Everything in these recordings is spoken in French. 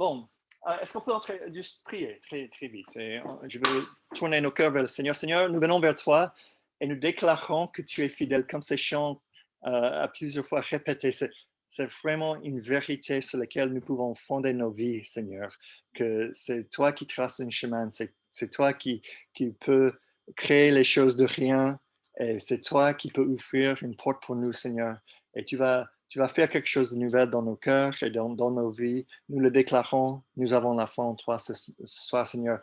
Bon, est-ce qu'on peut juste prier très, très vite? Je veux tourner nos cœurs vers le Seigneur. Seigneur, nous venons vers toi et nous déclarons que tu es fidèle, comme ces chants à plusieurs fois répétés. C'est vraiment une vérité sur laquelle nous pouvons fonder nos vies, Seigneur. Que c'est toi qui traces un chemin, c'est toi qui peux créer les choses de rien et c'est toi qui peux ouvrir une porte pour nous, Seigneur. Et tu vas faire quelque chose de nouvel dans nos cœurs et dans nos vies. Nous le déclarons, nous avons la foi en toi ce soir, Seigneur.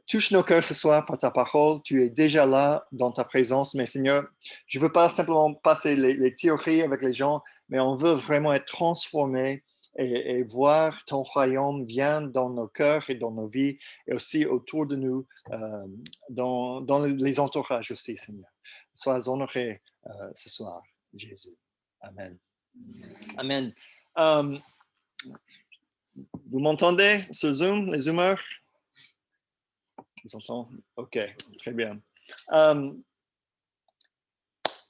Touche nos cœurs ce soir par ta parole. Tu es déjà là dans ta présence, mais Seigneur, je ne veux pas simplement passer les théories avec les gens, mais on veut vraiment être transformé et voir ton royaume vient dans nos cœurs et dans nos vies et aussi autour de nous, dans les entourages aussi, Seigneur. Sois honoré ce soir, Jésus. Amen. Amen. Vous m'entendez sur Zoom, les Zoomers? Ils entendent? OK, très bien.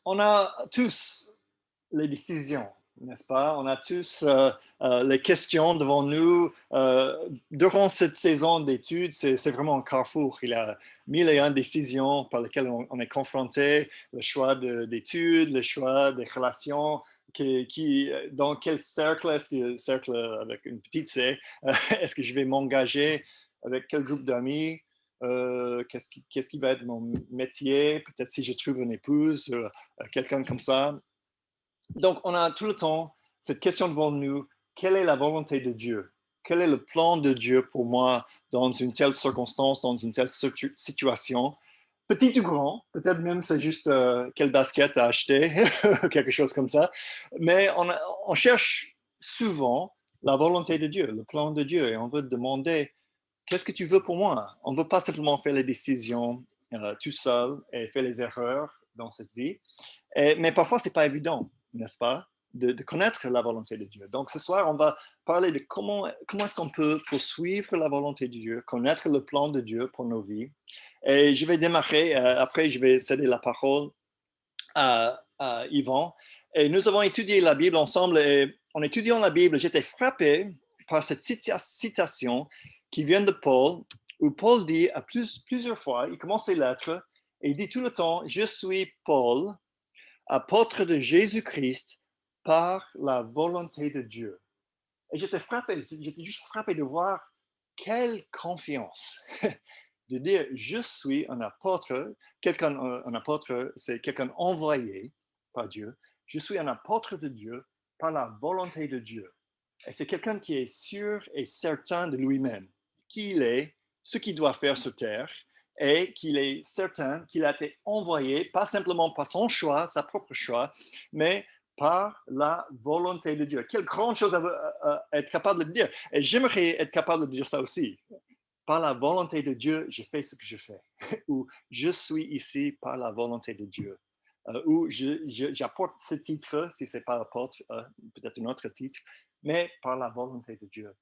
On a tous les décisions, n'est-ce pas? On a tous les questions devant nous. Durant cette saison d'études, c'est vraiment un carrefour. Il y a 1001 décisions par lesquelles on est confronté, le choix d'études, le choix des relations, dans quel cercle, est-ce que cercle avec une petite C, est-ce que je vais m'engager avec quel groupe d'amis, qu'est-ce qui va être mon métier, peut-être si je trouve une épouse, quelqu'un comme ça. Donc, on a tout le temps cette question devant nous, quelle est la volonté de Dieu? Quel est le plan de Dieu pour moi dans une telle circonstance, dans une telle situation? Petit ou grand, peut-être même c'est juste quel basket à acheter, quelque chose comme ça. Mais on cherche souvent la volonté de Dieu, le plan de Dieu, et on veut demander, qu'est-ce que tu veux pour moi? On ne veut pas simplement faire les décisions tout seul et faire les erreurs dans cette vie. Mais parfois, ce n'est pas évident, n'est-ce pas, de connaître la volonté de Dieu. Donc, ce soir, on va parler de comment est-ce qu'on peut poursuivre la volonté de Dieu, connaître le plan de Dieu pour nos vies. Et je vais démarrer, après, je vais céder la parole à Yvan. Et nous avons étudié la Bible ensemble, et en étudiant la Bible, j'étais frappé par cette citation qui vient de Paul, où Paul dit à plusieurs fois, il commence ses lettres, et il dit tout le temps, « Je suis Paul, apôtre de Jésus-Christ par la volonté de Dieu. » Et j'étais juste frappé de voir quelle confiance de dire je suis un apôtre, un apôtre, c'est quelqu'un envoyé par Dieu, je suis un apôtre de Dieu par la volonté de Dieu. Et c'est quelqu'un qui est sûr et certain de lui-même, qui il est, ce qu'il doit faire sur terre, et qu'il est certain qu'il a été envoyé, pas simplement par son choix, sa propre choix, mais par la volonté de Dieu. Quelle grande chose à être capable de dire. Et j'aimerais être capable de dire ça aussi. Par la volonté de Dieu, je fais ce que je fais. Ou je suis ici par la volonté de Dieu. Ou j'apporte ce titre, si ce n'est pas apôtre, peut-être un autre titre, mais par la volonté de Dieu.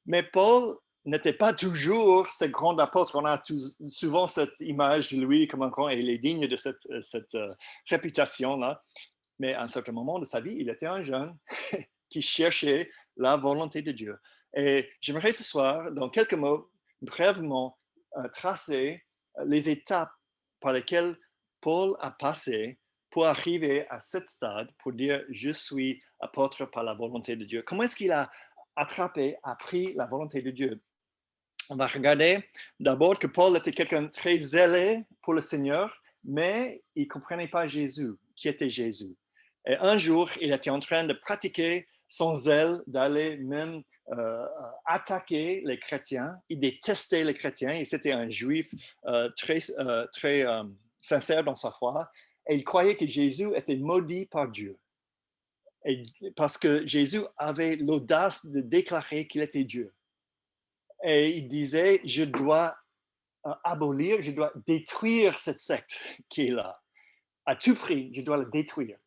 Mais Paul n'était pas toujours ce grand apôtre. On a souvent cette image de lui comme un grand, et il est digne de cette réputation-là. Mais à un certain moment de sa vie, il était un jeune qui cherchait la volonté de Dieu. Et j'aimerais ce soir, dans quelques mots, brièvement tracer les étapes par lesquelles Paul a passé pour arriver à ce stade, pour dire « je suis apôtre par la volonté de Dieu ». Comment est-ce qu'il a appris la volonté de Dieu? On va regarder d'abord que Paul était quelqu'un de très zélé pour le Seigneur, mais il ne comprenait pas Jésus, qui était Jésus. Et un jour, il était en train de pratiquer son zèle, d'aller même attaquer les chrétiens. Il détestait les chrétiens, et c'était un juif très sincère dans sa foi, et il croyait que Jésus était maudit par Dieu. Et parce que Jésus avait l'audace de déclarer qu'il était Dieu. Et il disait, je dois abolir, je dois détruire cette secte qui est là. À tout prix, je dois la détruire.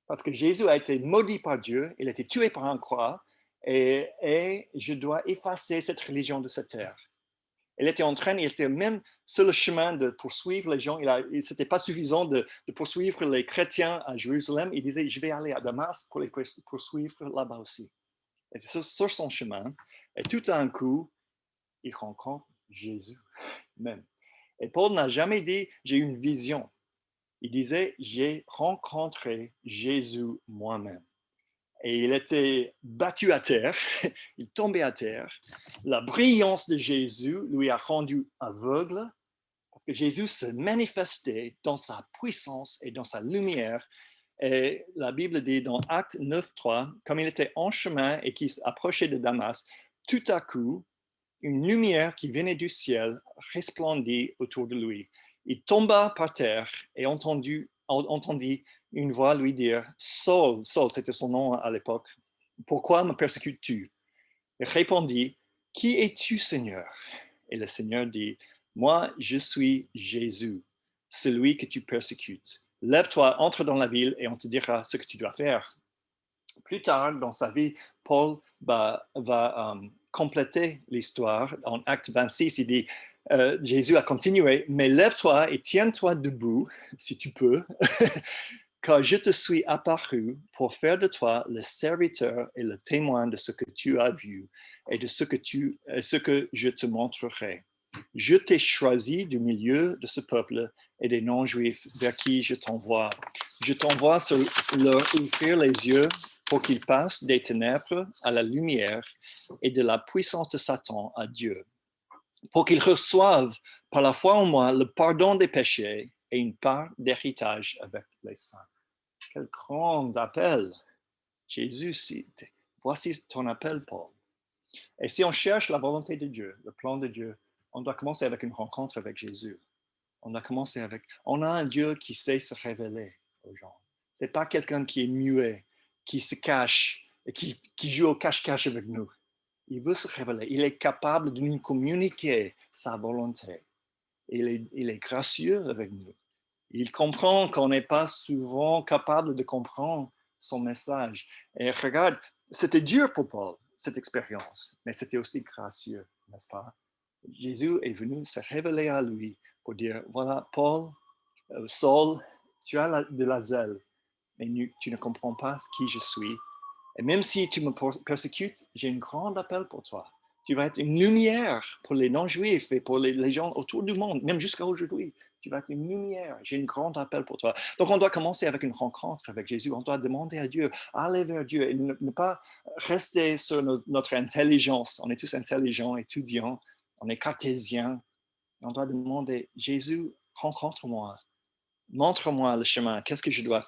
Parce que Jésus a été maudit par Dieu, il a été tué par un croix, et je dois effacer cette religion de cette terre. Il était même sur le chemin de poursuivre les gens. Ce n'était pas suffisant de poursuivre les chrétiens à Jérusalem. Il disait, je vais aller à Damas pour les poursuivre là-bas aussi. Et sur son chemin, Et tout d'un coup, il rencontre Jésus même. Et Paul n'a jamais dit, j'ai eu une vision. Il disait, j'ai rencontré Jésus moi-même. Et il était battu à terre, il tombait à terre. La brillance de Jésus lui a rendu aveugle parce que Jésus se manifestait dans sa puissance et dans sa lumière. Et la Bible dit dans Acte 9.3, comme il était en chemin et qu'il s'approchait de Damas, tout à coup, une lumière qui venait du ciel resplendit autour de lui. Il tomba par terre et entendit une voix lui dire, Saul, Saul, c'était son nom à l'époque, pourquoi me persécutes-tu? Il répondit, qui es-tu, Seigneur? Et le Seigneur dit, moi, je suis Jésus, celui que tu persécutes. Lève-toi, entre dans la ville et on te dira ce que tu dois faire. Plus tard dans sa vie, Paul va compléter l'histoire. En Acte 26, il dit, Jésus a continué, mais lève-toi et tiens-toi debout, si tu peux, car je te suis apparu pour faire de toi le serviteur et le témoin de ce que tu as vu et de ce que je te montrerai. Je t'ai choisi du milieu de ce peuple et des non-juifs vers qui je t'envoie. Je t'envoie leur ouvrir les yeux pour qu'ils passent des ténèbres à la lumière et de la puissance de Satan à Dieu, pour qu'ils reçoivent par la foi en moi le pardon des péchés et une part d'héritage avec les saints. Quel grand appel! Jésus, voici ton appel, Paul. Et si on cherche la volonté de Dieu, le plan de Dieu, on doit commencer avec une rencontre avec Jésus. On a un Dieu qui sait se révéler aux gens. Ce n'est pas quelqu'un qui est muet, qui se cache, et qui joue au cache-cache avec nous. Il veut se révéler. Il est capable de nous communiquer sa volonté. Il est gracieux avec nous. Il comprend qu'on n'est pas souvent capable de comprendre son message. Et regarde, c'était dur pour Paul, cette expérience, mais c'était aussi gracieux, n'est-ce pas? Jésus est venu se révéler à lui pour dire, voilà, Paul, Saul, tu as de la zèle, mais tu ne comprends pas qui je suis. Et même si tu me persécutes, j'ai un grand appel pour toi. Tu vas être une lumière pour les non-juifs et pour les gens autour du monde, même jusqu'à aujourd'hui. Tu vas être une lumière. J'ai un grand appel pour toi. Donc, on doit commencer avec une rencontre avec Jésus. On doit demander à Dieu, aller vers Dieu et ne pas rester sur notre intelligence. On est tous intelligents, étudiants, on est cartésiens. On doit demander, Jésus, rencontre-moi. Montre-moi le chemin. Qu'est-ce que je dois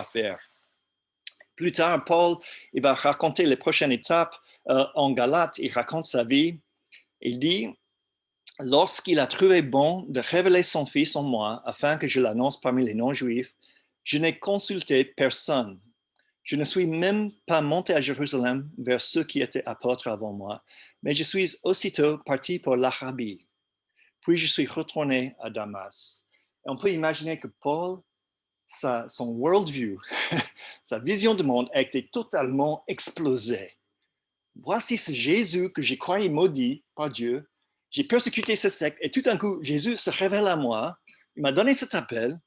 faire? Plus tard, Paul, il va raconter les prochaines étapes en Galates. Il raconte sa vie. Il dit, lorsqu'il a trouvé bon de révéler son Fils en moi, afin que je l'annonce parmi les non-juifs, je n'ai consulté personne. Je ne suis même pas monté à Jérusalem vers ceux qui étaient apôtres avant moi, mais je suis aussitôt parti pour l'Arabie. Puis je suis retourné à Damas. Et on peut imaginer que Paul, son worldview, sa vision du monde a été totalement explosée. Voici ce Jésus que j'ai croyé maudit par Dieu. J'ai persécuté ce secte et tout d'un coup, Jésus se révèle à moi. Il m'a donné cet appel.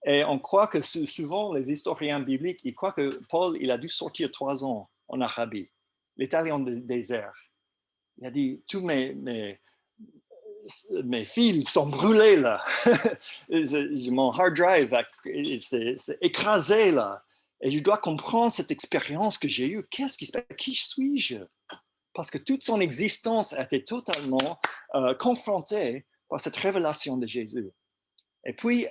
Et on croit que souvent, les historiens bibliques, ils croient que Paul, il a dû sortir 3 ans en Arabie. Il est allé en désert. Il a dit, tous mes fils sont brûlés là. Mon hard drive s'est écrasé là. Et je dois comprendre cette expérience que j'ai eue. Qu'est-ce qui se passe? Qui suis-je? Parce que toute son existence a été totalement confrontée par cette révélation de Jésus. Et puis,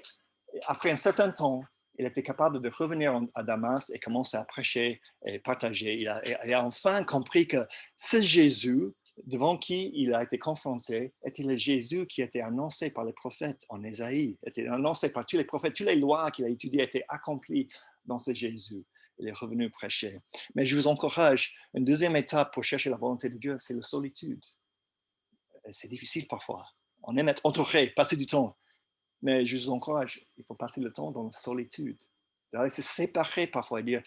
après un certain temps, il était capable de revenir à Damas et commencer à prêcher et partager. Il a enfin compris que ce Jésus devant qui il a été confronté était le Jésus qui était annoncé par les prophètes en Ésaïe, était annoncé par tous les prophètes, toutes les lois qu'il a étudiées étaient accomplies dans ce Jésus. Il est revenu prêcher. Mais je vous encourage, une deuxième étape pour chercher la volonté de Dieu, c'est la solitude. C'est difficile parfois. On aime être entouré, passer du temps. Mais je vous encourage, il faut passer le temps dans la solitude. Il se séparer parfois et dire,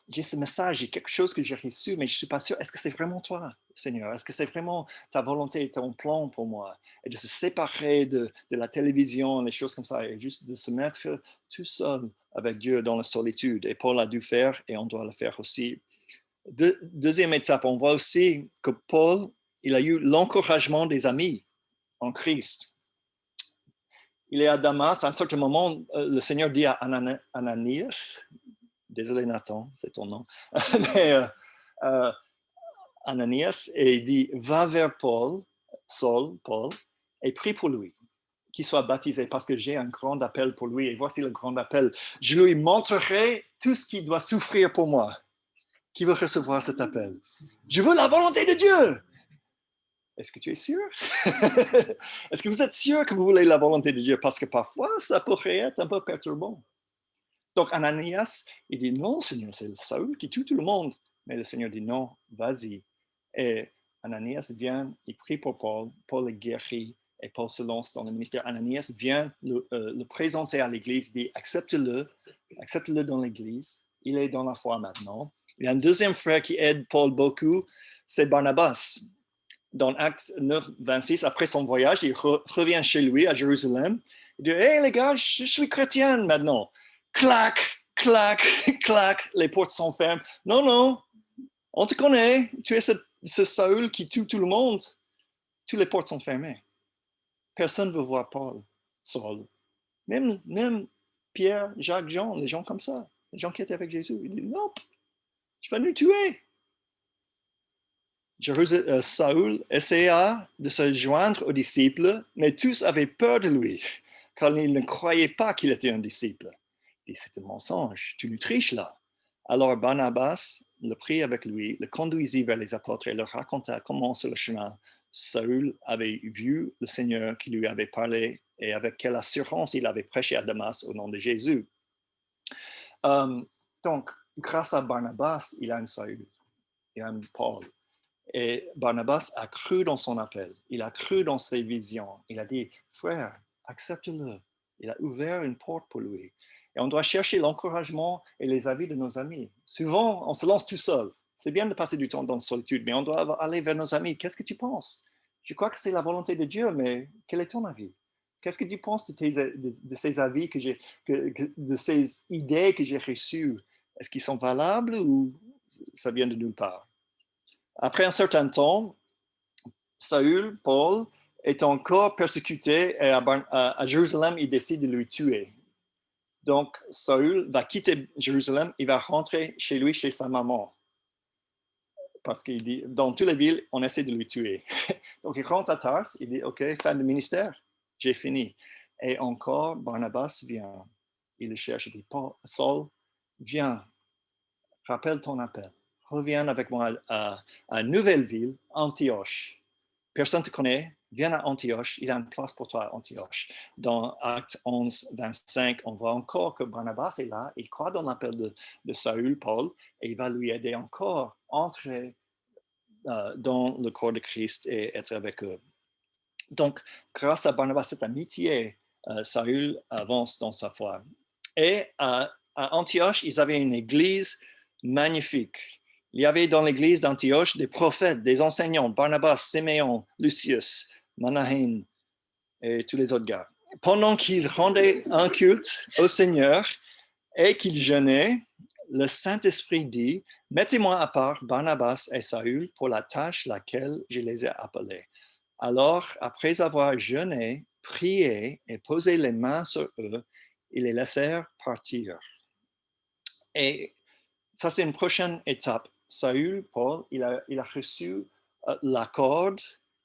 j'ai ce message, j'ai quelque chose que j'ai reçu, mais je ne suis pas sûr, est-ce que c'est vraiment toi, Seigneur? Est-ce que c'est vraiment ta volonté et ton plan pour moi? Et de se séparer de la télévision, les choses comme ça, et juste de se mettre tout seul avec Dieu dans la solitude. Et Paul a dû faire, et on doit le faire aussi. Deuxième étape, on voit aussi que Paul, il a eu l'encouragement des amis en Christ. Il est à Damas, à un certain moment, le Seigneur dit à Ananias, désolé Nathan, c'est ton nom, mais Ananias, et il dit, va vers Paul, Saul, Paul, et prie pour lui, qu'il soit baptisé, parce que j'ai un grand appel pour lui, et voici le grand appel. Je lui montrerai tout ce qu'il doit souffrir pour moi. Qui veut recevoir cet appel? Je veux la volonté de Dieu. Est-ce que tu es sûr? Est-ce que vous êtes sûr que vous voulez la volonté de Dieu? Parce que parfois, ça pourrait être un peu perturbant. Donc, Ananias, il dit, non, Seigneur, c'est Saül qui tue tout le monde. Mais le Seigneur dit, non, vas-y. Et Ananias vient, il prie pour Paul, Paul est guéri, et Paul se lance dans le ministère. Ananias vient le présenter à l'Église, il dit, accepte-le dans l'Église, il est dans la foi maintenant. Il y a un deuxième frère qui aide Paul beaucoup, c'est Barnabas. Dans Actes 9, 26, après son voyage, il revient chez lui à Jérusalem. Il dit, hey les gars, je suis chrétien maintenant. Clac, clac, clac, les portes sont fermées. Non, non, on te connaît, tu es ce Saül qui tue tout le monde. Toutes les portes sont fermées. Personne ne veut voir Paul, Saul. Même Pierre, Jacques, Jean, les gens comme ça, les gens qui étaient avec Jésus, ils disent, non, je vais nous tuer. Saül essaya de se joindre aux disciples, mais tous avaient peur de lui, car ils ne croyaient pas qu'il était un disciple. Et c'est un mensonge, tu nous triches là. Alors Barnabas le prit avec lui, le conduisit vers les apôtres et leur raconta comment sur le chemin, Saül avait vu le Seigneur qui lui avait parlé et avec quelle assurance il avait prêché à Damas au nom de Jésus. Donc, grâce à Barnabas, il a un Saül, il a un Paul. Et Barnabas a cru dans son appel, il a cru dans ses visions, il a dit, frère, accepte-le. Il a ouvert une porte pour lui. Et on doit chercher l'encouragement et les avis de nos amis. Souvent, on se lance tout seul. C'est bien de passer du temps dans la solitude, mais on doit aller vers nos amis. Qu'est-ce que tu penses? Je crois que c'est la volonté de Dieu, mais quel est ton avis? Qu'est-ce que tu penses de ces avis, de ces idées que j'ai reçues? Est-ce qu'ils sont valables ou ça vient de nulle part? Après un certain temps, Saül, Paul, est encore persécuté et à Jérusalem, il décide de le tuer. Donc, Saül va quitter Jérusalem, il va rentrer chez lui, chez sa maman. Parce qu'il dit, dans toutes les villes, on essaie de le tuer. Donc, il rentre à Tars, il dit, OK, fin de ministère, j'ai fini. Et encore, Barnabas vient, il le cherche, il dit, Saul, viens, rappelle ton appel. Reviens avec moi à une nouvelle ville, Antioche. Personne ne te connaît, viens à Antioche, il y a une place pour toi à Antioche. Dans Acte 11, 25, on voit encore que Barnabas est là, il croit dans l'appel de Saül, Paul, et il va lui aider encore à entrer dans le corps de Christ et être avec eux. Donc, grâce à Barnabas, cette amitié, Saül avance dans sa foi. Et à Antioche, ils avaient une église magnifique. Il y avait dans l'église d'Antioche des prophètes, des enseignants, Barnabas, Siméon, Lucius, Manahen et tous les autres gars. Pendant qu'ils rendaient un culte au Seigneur et qu'ils jeûnaient, le Saint-Esprit dit, mettez-moi à part Barnabas et Saül pour la tâche laquelle je les ai appelés. Alors, après avoir jeûné, prié et posé les mains sur eux, ils les laissèrent partir. Et ça, c'est une prochaine étape. Saül, Paul, il a reçu l'accord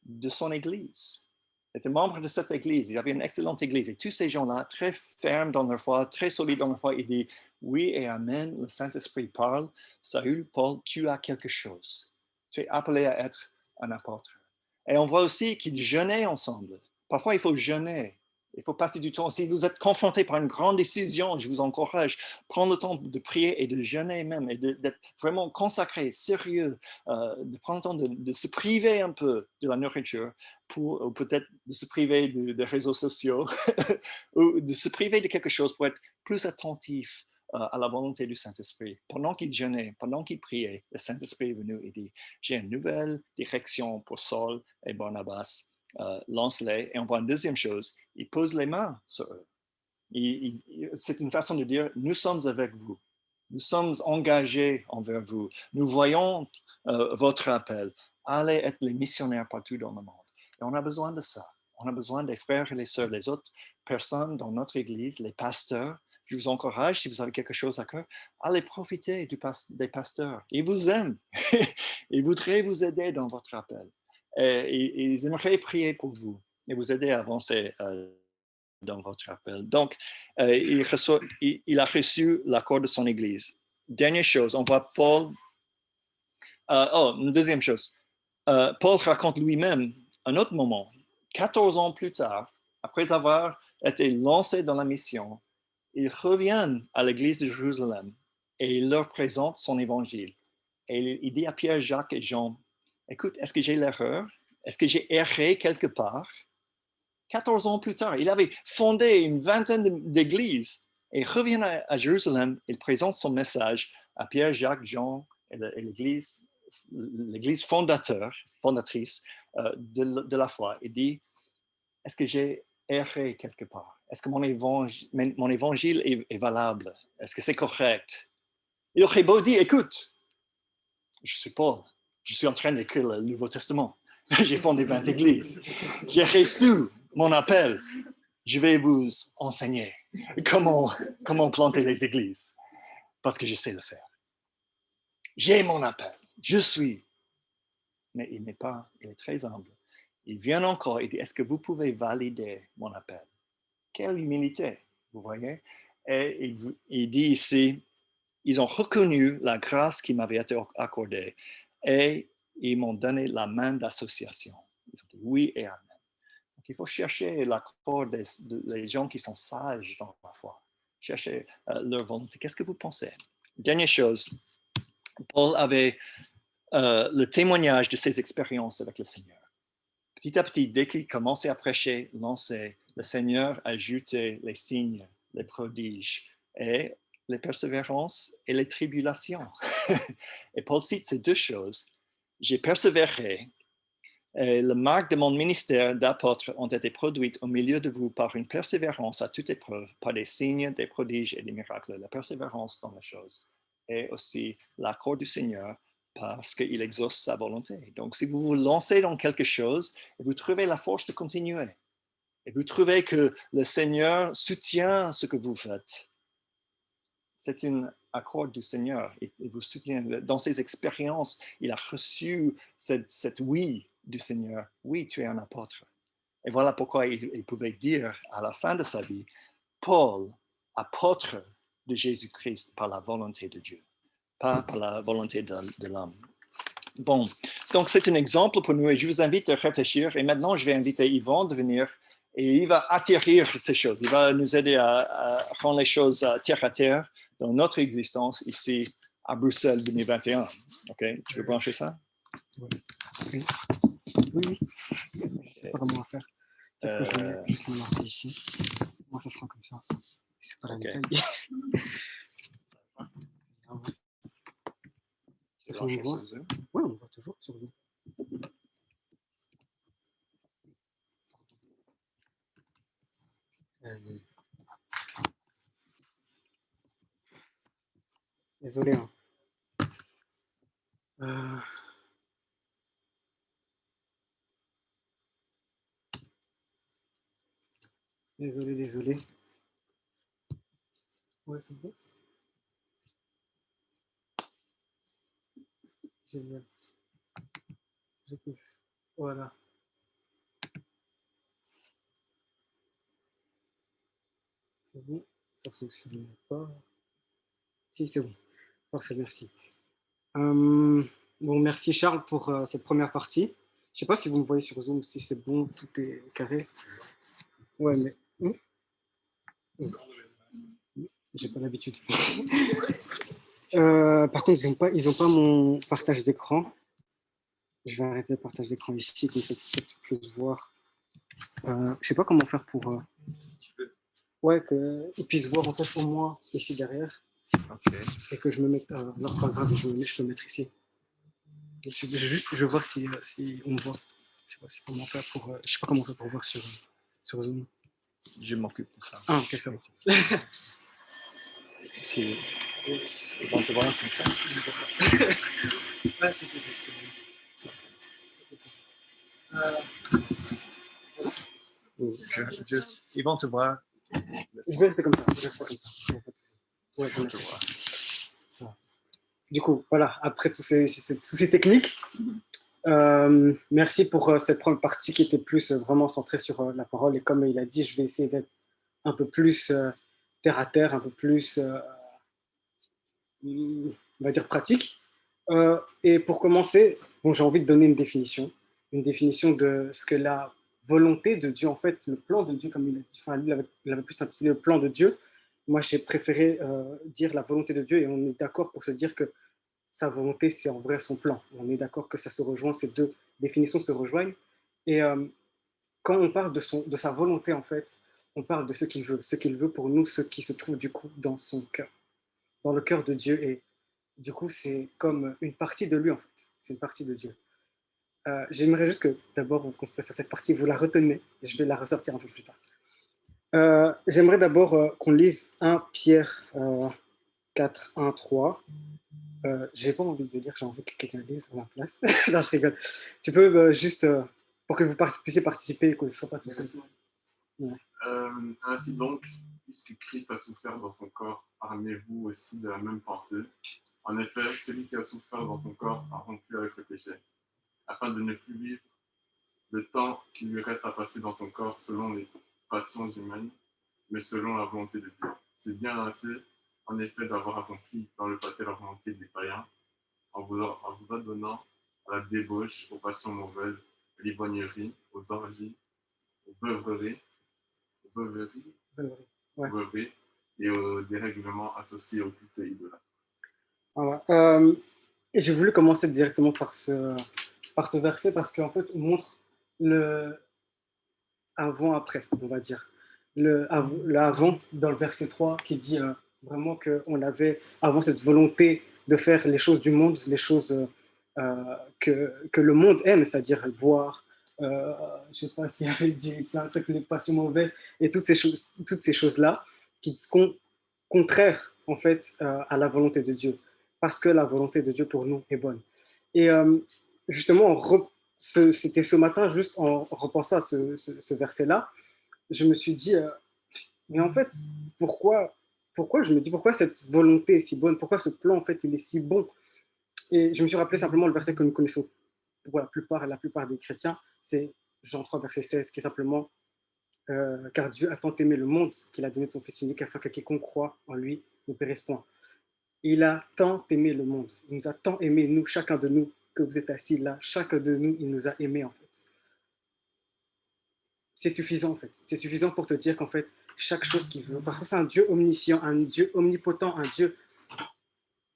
de son église. Il était membre de cette église. Il avait une excellente église. Et tous ces gens-là, très fermes dans leur foi, très solides dans leur foi, ils disent oui et amen. Le Saint-Esprit parle. Saül, Paul, tu as quelque chose. Tu es appelé à être un apôtre. Et on voit aussi qu'ils jeûnaient ensemble. Parfois, il faut jeûner. Il faut passer du temps. Si vous êtes confronté par une grande décision, je vous encourage, prendre le temps de prier et de jeûner même, et d'être vraiment consacré, sérieux, de prendre le temps de se priver un peu de la nourriture, ou peut-être de se priver des réseaux sociaux, ou de se priver de quelque chose pour être plus attentif à la volonté du Saint-Esprit. Pendant qu'il jeûnait, pendant qu'il priait, le Saint-Esprit est venu et dit, j'ai une nouvelle direction pour Saul et Barnabas. Lance-les. Et on voit une deuxième chose, il pose les mains sur eux. C'est une façon de dire, nous sommes avec vous. Nous sommes engagés envers vous. Nous voyons votre appel. Allez être les missionnaires partout dans le monde. Et on a besoin de ça. On a besoin des frères et les sœurs, les autres personnes dans notre Église, les pasteurs. Je vous encourage, si vous avez quelque chose à cœur, allez profiter des pasteurs. Ils vous aiment. Ils voudraient vous aider dans votre appel. Et ils aimeraient prier pour vous et vous aider à avancer dans votre appel. Donc, il a reçu l'accord de son Église. Dernière chose, on voit Paul. Une deuxième chose. Paul raconte lui-même un autre moment, 14 ans plus tard, après avoir été lancé dans la mission, il revient à l'église de Jérusalem et il leur présente son évangile. Et il dit à Pierre, Jacques et Jean, écoute, est-ce que j'ai l'erreur? Est-ce que j'ai erré quelque part? 14 ans plus tard, il avait fondé une vingtaine d'églises et revient à Jérusalem, il présente son message à Pierre, Jacques, Jean et l'église fondatrice de la foi. Il dit, est-ce que j'ai erré quelque part? Est-ce que mon évangile est valable? Est-ce que c'est correct? Il aurait beau dire, écoute, je suis Paul, je suis en train d'écrire le Nouveau Testament. J'ai fondé 20 églises. J'ai reçu mon appel. Je vais vous enseigner comment planter les églises parce que je sais le faire. J'ai mon appel. Je suis. Mais il est très humble. Il vient encore et dit, est-ce que vous pouvez valider mon appel? Quelle humilité, vous voyez? Et il dit ici, ils ont reconnu la grâce qui m'avait été accordée et ils m'ont donné la main d'association. Ils ont dit oui et amen. Donc, il faut chercher l'accord des gens qui sont sages dans la foi. Chercher leur volonté. Qu'est-ce que vous pensez? Dernière chose, Paul avait le témoignage de ses expériences avec le Seigneur. Petit à petit, dès qu'il commençait à prêcher, lancer, le Seigneur ajoutait les signes, les prodiges et les persévérances et les tribulations. Et Paul cite ces deux choses. J'ai persévéré et les marques de mon ministère d'apôtre ont été produites au milieu de vous par une persévérance à toute épreuve, par des signes, des prodiges et des miracles. La persévérance dans les choses et aussi l'accord du Seigneur parce qu'il exauce sa volonté. Donc, si vous vous lancez dans quelque chose, vous trouvez la force de continuer et vous trouvez que le Seigneur soutient ce que vous faites, c'est un accord du Seigneur et vous soutient. Dans ses expériences, il a reçu cette oui du Seigneur. Oui, tu es un apôtre. Et voilà pourquoi il pouvait dire à la fin de sa vie, Paul, apôtre de Jésus-Christ par la volonté de Dieu, pas par la volonté de l'homme. Bon, donc c'est un exemple pour nous et je vous invite à réfléchir. Et maintenant, je vais inviter Yvon de venir et il va atterrir ces choses. Il va nous aider à rendre les choses terre à terre dans notre existence ici à Bruxelles 2021. OK, tu veux brancher ça? Oui. Oui. Je ne sais pas comment faire. Peut-être que je vais juste me lancer ici. Moi, ça sera comme ça. C'est pas la Okay. taille. Tu veux sur Zoom? Oui, on voit toujours sur Zoom. Désolé. Hein. Désolé. Ouais, c'est bon. Génial. Je kiffe. Voilà. C'est bon. Ça fonctionne pas. Si, c'est bon. Parfait, merci. Bon, merci Charles pour cette première partie. Je ne sais pas si vous me voyez sur Zoom, si c'est bon, tout est carré. Ouais, mais... J'ai pas l'habitude. Par contre, ils ont pas mon partage d'écran. Je vais arrêter le partage d'écran ici, comme ça tu peux voir. Je sais pas comment faire pour... Ouais, qu'ils puissent voir en fait au moins ici derrière. Okay. Et que je me mette... non, pas grave, je peux mettre ici. Je vais voir si on me voit. Je sais pas comment faire pour voir sur Zoom. Je m'occupe de ça. Ah, ok, ça va. Si Bon, c'est bon, comme ça. Ah, c'est bon. C'est bon. Ils vont te voir. Je vais rester comme ça. Je vais rester comme ça. Il y a pas de souci. Ouais, Ils vont te voir. Du coup, voilà, après tous ces soucis techniques, merci pour cette première partie qui était plus vraiment centrée sur la parole. Et comme il a dit, je vais essayer d'être un peu plus terre à terre, un peu plus, on va dire, pratique. Et pour commencer, bon, j'ai envie de donner une définition de ce que la volonté de Dieu, en fait, le plan de Dieu, comme il a dit, enfin, lui, il avait plus intitulé le plan de Dieu. Moi, j'ai préféré dire la volonté de Dieu et on est d'accord pour se dire que sa volonté, c'est en vrai son plan. On est d'accord que ça se rejoint, ces deux définitions se rejoignent. Et quand on parle de sa volonté, en fait, on parle de ce qu'il veut pour nous, ce qui se trouve du coup dans son cœur, dans le cœur de Dieu. Et du coup, c'est comme une partie de lui, en fait. C'est une partie de Dieu. J'aimerais juste que d'abord, on concentre sur cette partie, vous la retenez, et je vais la ressortir un peu plus tard. J'aimerais d'abord qu'on lise 1 Pierre 4, 1, 3. J'ai pas envie de lire, j'ai envie que quelqu'un lise à ma place. Non, je rigole. Tu peux juste, pour que vous puissiez participer et que je ne sois pas tout seul. Ouais. Ainsi donc, puisque Christ a souffert dans son corps, armez-vous aussi de la même pensée. En effet, celui qui a souffert dans son corps a rompu avec le péché, afin de ne plus vivre le temps qui lui reste à passer dans son corps selon les passions humaines, mais selon la volonté de Dieu. C'est bien assez, en effet, d'avoir accompli dans le passé la volonté des païens, en vous adonnant à la débauche, aux passions mauvaises, à l'ivrognerie, aux orgies, aux beuveries, Ouais. Et aux dérèglements associés au culte idolâtre. Voilà. Et j'ai voulu commencer directement par ce verset parce qu'en fait, on montre le avant-après, on va dire. Le avant dans le verset 3 qui dit vraiment qu'on avait avant cette volonté de faire les choses du monde, les choses que le monde aime, c'est-à-dire boire, je ne sais pas s'il y avait dit plein de trucs, les passions mauvaises et toutes ces choses-là qui sont contraires en fait à la volonté de Dieu, parce que la volonté de Dieu pour nous est bonne. Et justement, c'était ce matin, juste en repensant à ce verset-là, je me suis dit, mais en fait, pourquoi cette volonté est si bonne? Pourquoi ce plan, en fait, il est si bon? Et je me suis rappelé simplement le verset que nous connaissons pour la plupart des chrétiens, c'est Jean 3, verset 16, qui est simplement car Dieu a tant aimé le monde qu'il a donné de son Fils unique afin que quiconque croit en lui ne périsse point. Il a tant aimé le monde, il nous a tant aimé, nous, chacun de nous, que vous êtes assis là, chacun de nous, il nous a aimés en fait. C'est suffisant en fait. C'est suffisant pour te dire qu'en fait, chaque chose qu'il veut, parce que c'est un Dieu omniscient, un Dieu omnipotent, un Dieu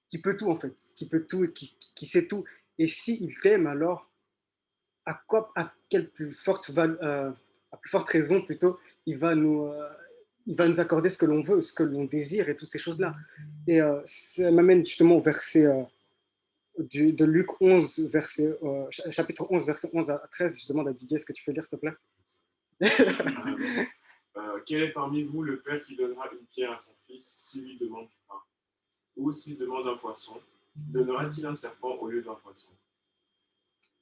qui peut tout en fait, qui peut tout et qui sait tout. Et s'il t'aime, alors à quelle à plus forte raison plutôt, il va nous, euh, il va nous accorder ce que l'on veut, ce que l'on désire et toutes ces choses-là. Et ça m'amène justement au verset de Luc 11, chapitre 11, verset 11 à 13. Je demande à Didier, est-ce que tu peux lire, s'il te plaît? Quel est parmi vous le père qui donnera une pierre à son fils s'il lui demande du pain? Ou s'il demande un poisson, donnera-t-il un serpent au lieu d'un poisson?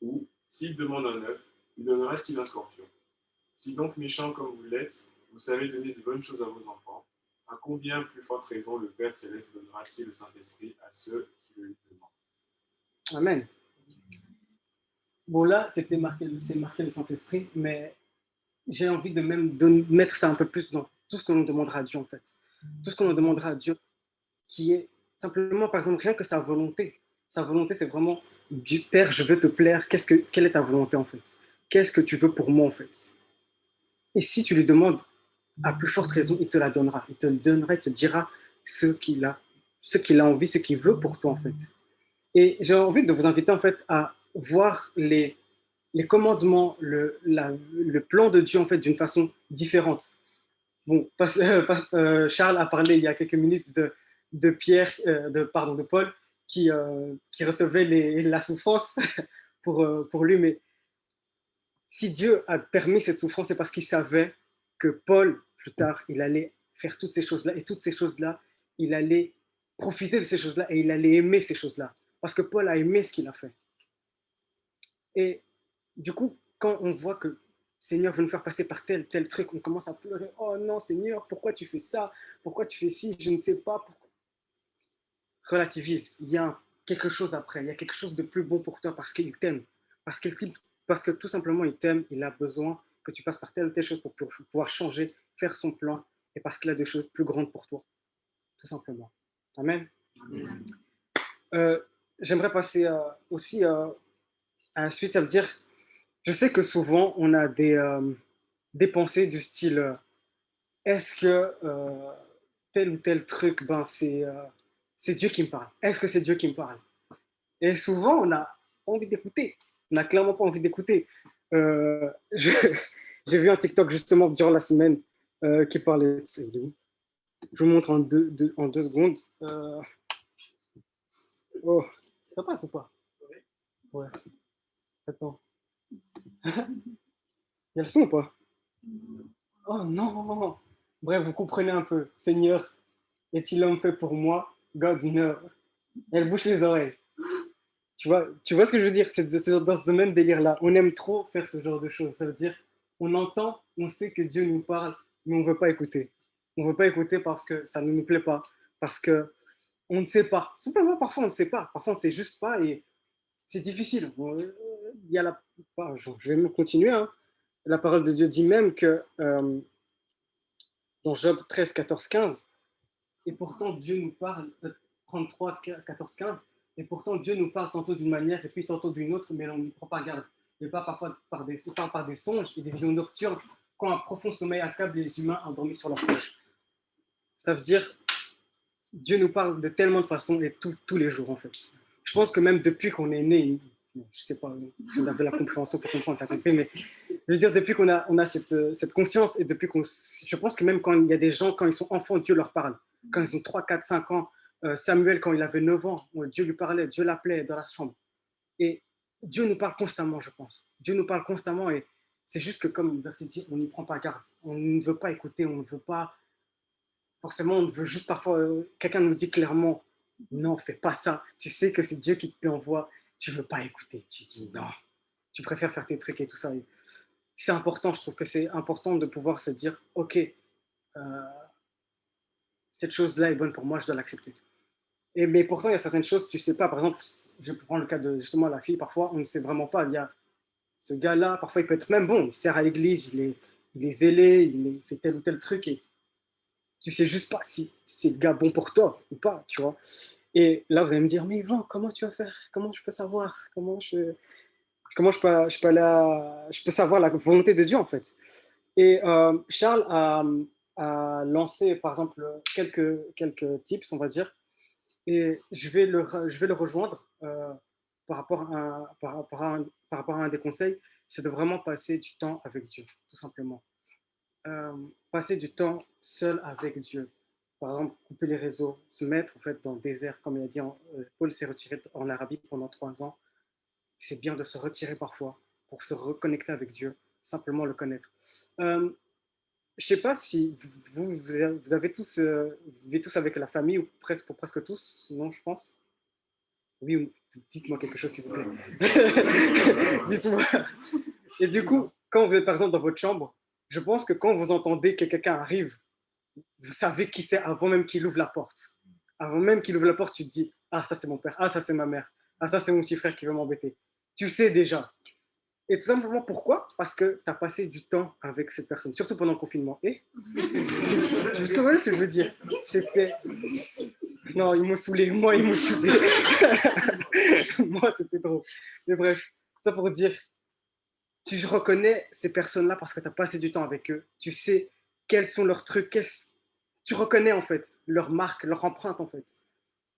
Ou s'il demande un œuf, lui donnera-t-il un scorpion? Si donc méchant comme vous l'êtes, vous savez donner de bonnes choses à vos enfants, à combien plus forte raison le Père Céleste donnera-t-il le Saint-Esprit à ceux qui le lui demandent? Amen. Bon, là, c'est marqué le Saint-Esprit, mais j'ai envie de même mettre ça un peu plus dans tout ce que l'on demandera à Dieu, en fait. Tout ce que l'on demandera à Dieu, qui est simplement, par exemple, rien que sa volonté. Sa volonté, c'est vraiment, Père, je veux te plaire. Quelle est ta volonté, en fait? Qu'est-ce que tu veux pour moi, en fait? Et si tu lui demandes, à plus forte raison, il te la donnera. Il te le donnera, il te dira ce qu'il a envie, ce qu'il veut pour toi, en fait. Et j'ai envie de vous inviter, en fait, à voir les commandements, le plan de Dieu, en fait, d'une façon différente. Bon, Charles a parlé il y a quelques minutes de Pierre, de Paul, qui recevait la souffrance pour lui. Mais si Dieu a permis cette souffrance, c'est parce qu'il savait que Paul, plus tard, il allait faire toutes ces choses-là. Et toutes ces choses-là, il allait profiter de ces choses-là et il allait aimer ces choses-là. Parce que Paul a aimé ce qu'il a fait. Et du coup, quand on voit que Seigneur veut nous faire passer par tel truc, on commence à pleurer. Oh non, Seigneur, pourquoi tu fais ça? Pourquoi tu fais ci? Je ne sais pas. Pourquoi. Relativise. Il y a quelque chose après. Il y a quelque chose de plus bon pour toi parce qu'il t'aime. Parce que tout simplement, il t'aime. Il a besoin que tu passes par telle ou telle chose pour pouvoir changer, faire son plan. Et parce qu'il a des choses plus grandes pour toi. Tout simplement. Amen. J'aimerais passer aussi à la suite. Ça veut dire, je sais que souvent, on a des pensées du style est-ce que tel ou tel truc, ben, c'est Dieu qui me parle. Est-ce que c'est Dieu qui me parle? Et souvent, on a envie d'écouter. On n'a clairement pas envie d'écouter. J'ai vu un TikTok justement durant la semaine qui parlait de ça. Je vous montre en deux secondes. Oh, ça passe ou pas? Ouais. Attends. Il y a le son ou pas? Oh non! Bref, vous comprenez un peu. Seigneur, est-il homme fait pour moi? God, no. Elle bouche les oreilles. Tu vois ce que je veux dire? C'est dans ce même délire-là. On aime trop faire ce genre de choses. Ça veut dire, on entend, on sait que Dieu nous parle, mais on ne veut pas écouter. On ne veut pas écouter parce que ça ne nous plaît pas, parce que on ne sait pas. Simplement, parfois, on ne sait pas. Parfois, on ne sait juste pas et c'est difficile. Il y a je vais même continuer. Hein. La parole de Dieu dit même que dans Job 13, 14, 15, et pourtant Dieu nous parle, 33, 14, 15, et pourtant Dieu nous parle tantôt d'une manière et puis tantôt d'une autre, mais on n'y prend pas garde. Et pas parfois par des songes et des visions nocturnes, quand un profond sommeil accable les humains endormis sur leur couche. Ça veut dire, Dieu nous parle de tellement de façons et tous les jours en fait. Je pense que même depuis qu'on est né, je ne sais pas si on avait la compréhension pour comprendre, t'as compris, mais je veux dire, depuis qu'on a cette conscience et depuis je pense que même quand il y a des gens, quand ils sont enfants, Dieu leur parle. Quand ils ont 3, 4, 5 ans, Samuel, quand il avait 9 ans, Dieu lui parlait, Dieu l'appelait dans la chambre. Et Dieu nous parle constamment, je pense. Dieu nous parle constamment et c'est juste que, comme le verset dit, on n'y prend pas garde. On ne veut pas écouter, on ne veut pas. Forcément, on veut juste parfois. Quelqu'un nous dit clairement non, fais pas ça. Tu sais que c'est Dieu qui te l'envoie. Tu ne veux pas écouter. Tu dis non. Tu préfères faire tes trucs et tout ça. Et c'est important, je trouve que c'est important de pouvoir se dire ok, cette chose-là est bonne pour moi, je dois l'accepter. Mais pourtant, il y a certaines choses, tu ne sais pas. Par exemple, je prends le cas de justement la fille, parfois, on ne sait vraiment pas. Il y a ce gars-là, parfois, il peut être même bon, il sert à l'église, il est zélé, il fait tel ou tel truc, et tu ne sais juste pas si c'est le gars bon pour toi ou pas, tu vois. Et là, vous allez me dire, mais Yvan, comment tu vas faire? Comment je peux savoir? Je peux savoir la volonté de Dieu, en fait. Et Charles a lancé, par exemple, quelques tips, on va dire, et je vais le rejoindre par rapport à un des conseils, c'est de vraiment passer du temps avec Dieu, tout simplement. Passer du temps seul avec Dieu. Par exemple, couper les réseaux, se mettre en fait dans le désert, comme il a dit, Paul s'est retiré en Arabie pendant 3 ans. C'est bien de se retirer parfois pour se reconnecter avec Dieu, simplement le connaître. Je ne sais pas si vous avez tous, vous vivez tous avec la famille ou presque, pour presque tous, non, je pense. Oui, dites-moi quelque chose s'il vous plaît. Dites-moi. Et du coup, quand vous êtes par exemple dans votre chambre, je pense que quand vous entendez que quelqu'un arrive, vous savez qui c'est avant même qu'il ouvre la porte. Avant même qu'il ouvre la porte, tu te dis, ah ça c'est mon père, ah ça c'est ma mère, ah ça c'est mon petit frère qui veut m'embêter. Tu le sais déjà. Et tout simplement pourquoi? Parce que tu as passé du temps avec cette personne, surtout pendant le confinement. Et tu vois ce que je veux dire? C'était. Non, ils m'ont saoulé. Moi, ils m'ont saoulé. Moi, c'était trop. Mais bref, ça pour dire, tu reconnais ces personnes-là parce que tu as passé du temps avec eux. Tu sais quels sont leurs trucs. Tu reconnais en fait leur marque, leur empreinte en fait,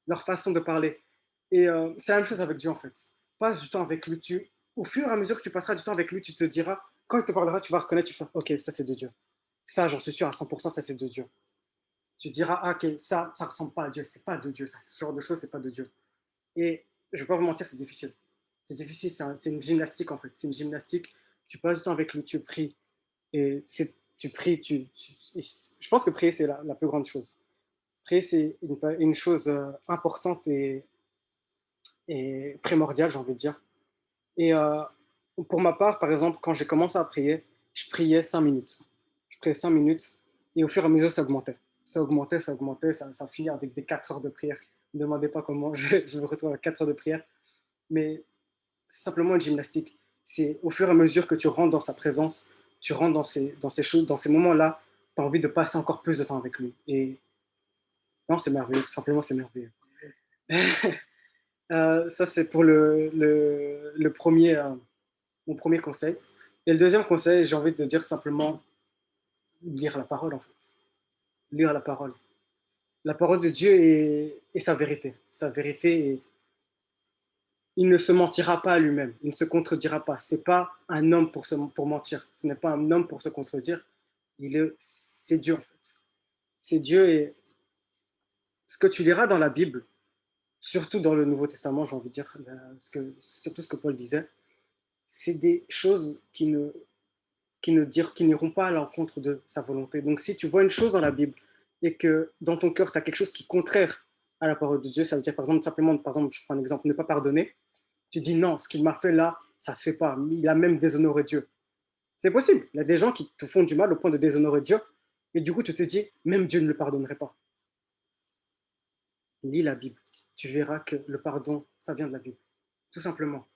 leur façon de parler. Et c'est la même chose avec Dieu en fait. Passe du temps avec lui. Au fur et à mesure que tu passeras du temps avec lui, tu te diras, quand il te parlera, tu vas reconnaître, tu vas faire, ok, ça c'est de Dieu. Ça, j'en suis sûr à 100%, ça c'est de Dieu. Tu diras, ah, ok, ça ne ressemble pas à Dieu, c'est pas de Dieu, ça, ce genre de choses, c'est pas de Dieu. Et je ne vais pas vous mentir, c'est difficile. C'est difficile, c'est une gymnastique en fait. C'est une gymnastique. Tu passes du temps avec lui, tu pries. Et tu pries, je pense que prier, c'est la plus grande chose. Prier, c'est une chose importante et primordiale, j'ai envie de dire. Et pour ma part, par exemple, quand j'ai commencé à prier, je priais 5 minutes. Je priais 5 minutes et au fur et à mesure, ça augmentait. Ça augmentait, ça finit avec des 4 heures de prière. Ne me demandez pas comment je me retrouve à 4 heures de prière, mais c'est simplement une gymnastique. C'est au fur et à mesure que tu rentres dans sa présence, tu rentres dans ces choses, dans ces moments-là, tu as envie de passer encore plus de temps avec lui. Et non, c'est merveilleux, tout simplement, c'est merveilleux. Ça, c'est pour le premier, mon premier conseil. Et le deuxième conseil, j'ai envie de dire simplement lire la parole, en fait. Lire la parole. La parole de Dieu est sa vérité. Sa vérité, et il ne se mentira pas à lui-même. Il ne se contredira pas. Ce n'est pas un homme pour mentir. Ce n'est pas un homme pour se contredire. C'est Dieu, en fait. C'est Dieu, et ce que tu liras dans la Bible, surtout dans le Nouveau Testament, j'ai envie de dire, surtout ce que Paul disait, c'est des choses qui n'iront pas à l'encontre de sa volonté. Donc, si tu vois une chose dans la Bible et que dans ton cœur, tu as quelque chose qui est contraire à la parole de Dieu, ça veut dire, par exemple, simplement, par exemple, je prends un exemple, ne pas pardonner, tu dis non, ce qu'il m'a fait là, ça se fait pas. Il a même déshonoré Dieu. C'est possible. Il y a des gens qui te font du mal au point de déshonorer Dieu, et du coup, tu te dis, même Dieu ne le pardonnerait pas. Lis la Bible. Tu verras que le pardon, ça vient de la Bible. Tout simplement.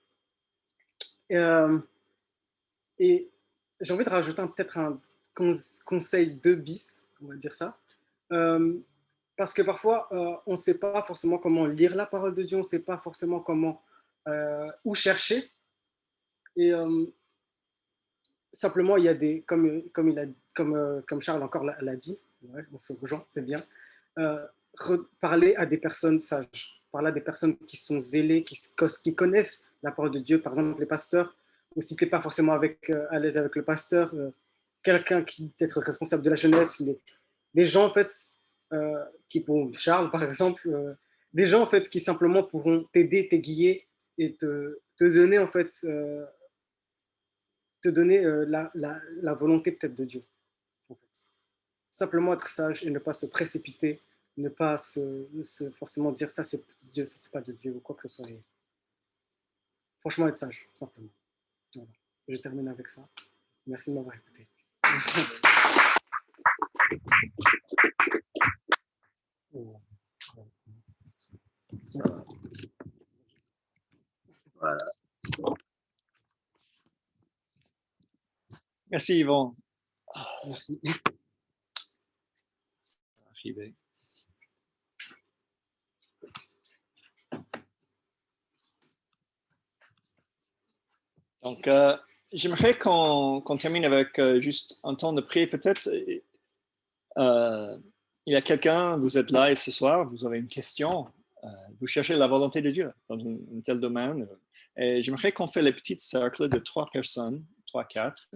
Et j'ai envie de rajouter peut-être un conseil 2 bis, on va dire ça. Parce que parfois, on ne sait pas forcément comment lire la parole de Dieu, on ne sait pas forcément comment, où chercher. Et simplement, il y a des, comme Charles encore l'a dit, ouais, on se rejoint, c'est bien, parler à des personnes sages, parler à des personnes qui sont zélées, qui connaissent la parole de Dieu, par exemple les pasteurs, ou si tu n'es pas forcément à l'aise avec le pasteur, quelqu'un qui peut être responsable de la jeunesse, les gens en fait, pour Charles par exemple, des gens en fait qui simplement pourront t'aider, t'aiguiller et te donner en fait la volonté peut-être de Dieu. En fait. Simplement être sage et ne pas se précipiter, ne pas forcément dire ça c'est de Dieu, ça c'est pas de Dieu ou quoi que ce soit. Et franchement, être sage, simplement. Voilà. Je termine avec ça. Merci de m'avoir écouté. Voilà. Merci Yvon. Merci. Arrivé. Donc, j'aimerais qu'on termine avec juste un temps de prière. Peut-être, il y a quelqu'un, vous êtes là et ce soir, vous avez une question, vous cherchez la volonté de Dieu dans un tel domaine. Et j'aimerais qu'on fait les petits cercles de 3 personnes, 3, 4.